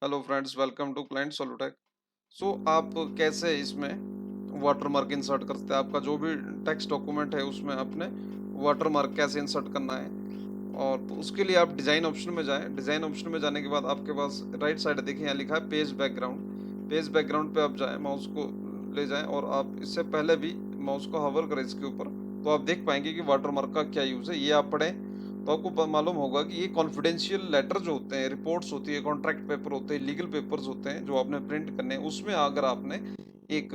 Hello friends, welcome to Client Solutech. आप कैसे इसमें वाटरमार्क इंसर्ट करते हैं? आपका जो भी टेक्स्ट डॉक्यूमेंट है उसमें आपने वाटरमार्क कैसे इंसर्ट करना है। और तो उसके लिए आप डिज़ाइन ऑप्शन में जाएं। डिज़ाइन ऑप्शन में जाने के बाद आपके पास राइट साइड देखिए, यहाँ लिखा है पेज बैकग्राउंड। पेज बैकग्राउंड पे आप जाएं, माउस को ले जाएं और आप इससे पहले भी माउस को हवर करें इसके ऊपर, तो आप देख पाएंगे कि वाटरमार्क का क्या यूज़ है। ये आप पढ़ें तो आपको मालूम होगा कि ये कॉन्फिडेंशियल लेटर जो होते हैं, रिपोर्ट्स होती है, कॉन्ट्रैक्ट पेपर होते हैं, लीगल पेपर्स होते हैं जो आपने प्रिंट करने हैं, उसमें अगर आपने एक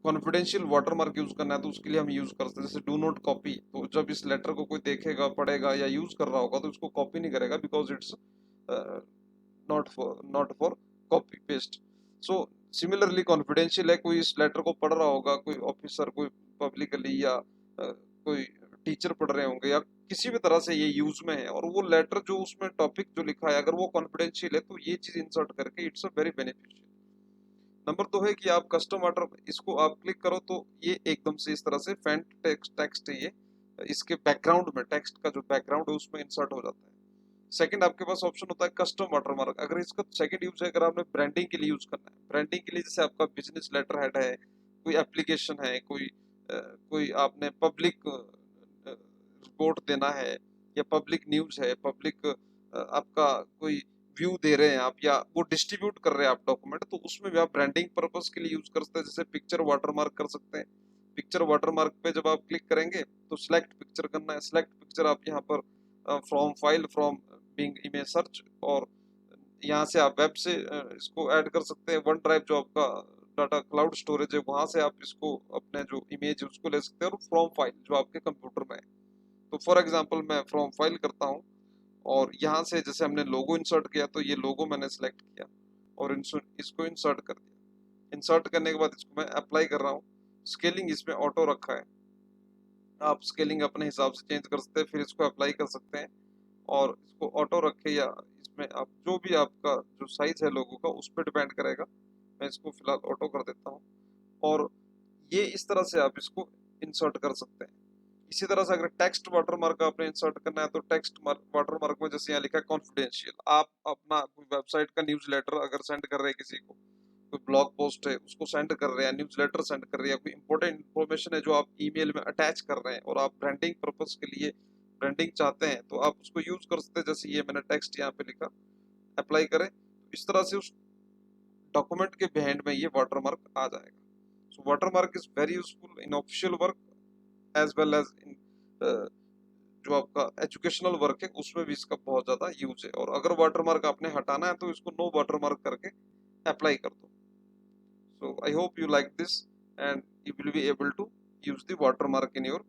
कॉन्फिडेंशियल वाटरमार्क यूज करना है तो उसके लिए हम यूज करते हैं जैसे डू नॉट कॉपी। तो जब इस लेटर को कोई देखेगा, पढ़ेगा या यूज कर रहा होगा तो इसको कॉपी नहीं करेगा, because it's not for copy paste. So similarly confidential है, कोई इस लेटर को पढ़ रहा होगा, कोई ऑफिसर, कोई पब्लिकली या कोई टीचर पढ़ रहे होंगे या किसी भी तरह से ये यूज में है, और वो लेटर जो उसमें टॉपिक जो लिखा है अगर वो कॉन्फिडेंशियल है तो ये चीज इंसर्ट करके it's a very beneficial. Number 2 है कि आप कस्टम वाटर, इसको आप क्लिक करो तो ये एकदम से इस तरह से फेंट टेक्स्ट टेक्स्ट है ये, इसके बैकग्राउंड में टेक्स्ट का जो बैकग्राउंड है उसमें इंसर्ट हो जाता है। सेकंड आपके पास ऑप्शन होता है कस्टम वाटरमार्क। अगर इसका सेकंड यूज है, अगर आपने ब्रांडिंग के लिए यूज करना है, ब्रांडिंग के लिए जैसे आपका बिजनेस लेटर हेड है, कोई एप्लीकेशन है, कोई आपने पब्लिक रिपोर्ट देना है या पब्लिक न्यूज है, पब्लिक आपका कोई व्यू दे रहे हैं आप, या वो डिस्ट्रीब्यूट कर रहे हैं आप डॉक्यूमेंट, तो उसमें भी आप ब्रांडिंग पर्पस के लिए यूज कर सकते हैं। जैसे पिक्चर वाटरमार्क कर सकते हैं। पिक्चर वाटरमार्क पे जब आप क्लिक करेंगे तो सिलेक्ट पिक्चर करना है। सिलेक्ट पिक्चर आप यहाँ पर from file, from Bing image search, और यहाँ से आप वेब से इसको ऐड कर सकते हैं। वन ड्राइव जो आपका डाटा क्लाउड स्टोरेज है वहां से आप इसको अपने जो इमेज है उसको ले सकते हैं, और फ्रॉम फाइल जो आपके कंप्यूटर में है। तो फॉर एग्जांपल मैं फ्रॉम फाइल करता हूँ, और यहाँ से जैसे हमने लोगो इंसर्ट किया तो ये लोगो मैंने सेलेक्ट किया और इसको इंसर्ट कर दिया। इंसर्ट करने के बाद इसको मैं अप्लाई कर रहा हूँ। स्केलिंग इसमें ऑटो रखा है, आप स्केलिंग अपने हिसाब से चेंज कर सकते हैं, फिर इसको अप्लाई कर सकते हैं। और इसको ऑटो रखे या इसमें आप जो भी आपका जो साइज है लोगों का उस पर डिपेंड करेगा। मैं इसको फिलहाल ऑटो कर देता हूँ, और ये इस तरह से आप इसको इंसर्ट कर सकते हैं। इसी तरह से अगर टेक्स्ट वाटरमार्क आपने इंसर्ट करना है तो टेक्स्ट वाटरमार्क में जैसे यहाँ लिखा है कॉन्फिडेंशियल, आप अपना कोई वेबसाइट का न्यूज़लेटर अगर सेंड कर रहे हैं किसी को, कोई ब्लॉग पोस्ट है उसको सेंड कर रहे हैं, न्यूज़लेटर सेंड कर रहे हैं, कोई इंपॉर्टेंट इन्फॉर्मेशन है जो आप ईमेल में अटैच कर रहे हैं और आप ब्रांडिंग पर्पस के लिए ब्रांडिंग चाहते हैं, तो आप उसको यूज कर सकते हैं। जैसे ये मैंने टेक्स्ट यहाँ पे लिखा, अप्लाई करें, तो इस तरह से उस डॉक्यूमेंट के बिहाइंड में ये वाटरमार्क आ जाएगा। So watermark is very useful in official work as well as in जो आपका एजुकेशनल वर्क है उसमें भी इसका बहुत ज्यादा यूज है। और अगर वाटरमार्क आपने हटाना है तो इसको नो वाटरमार्क करके अप्लाई कर दो। So I hope you like this and you will be able to use the watermark in your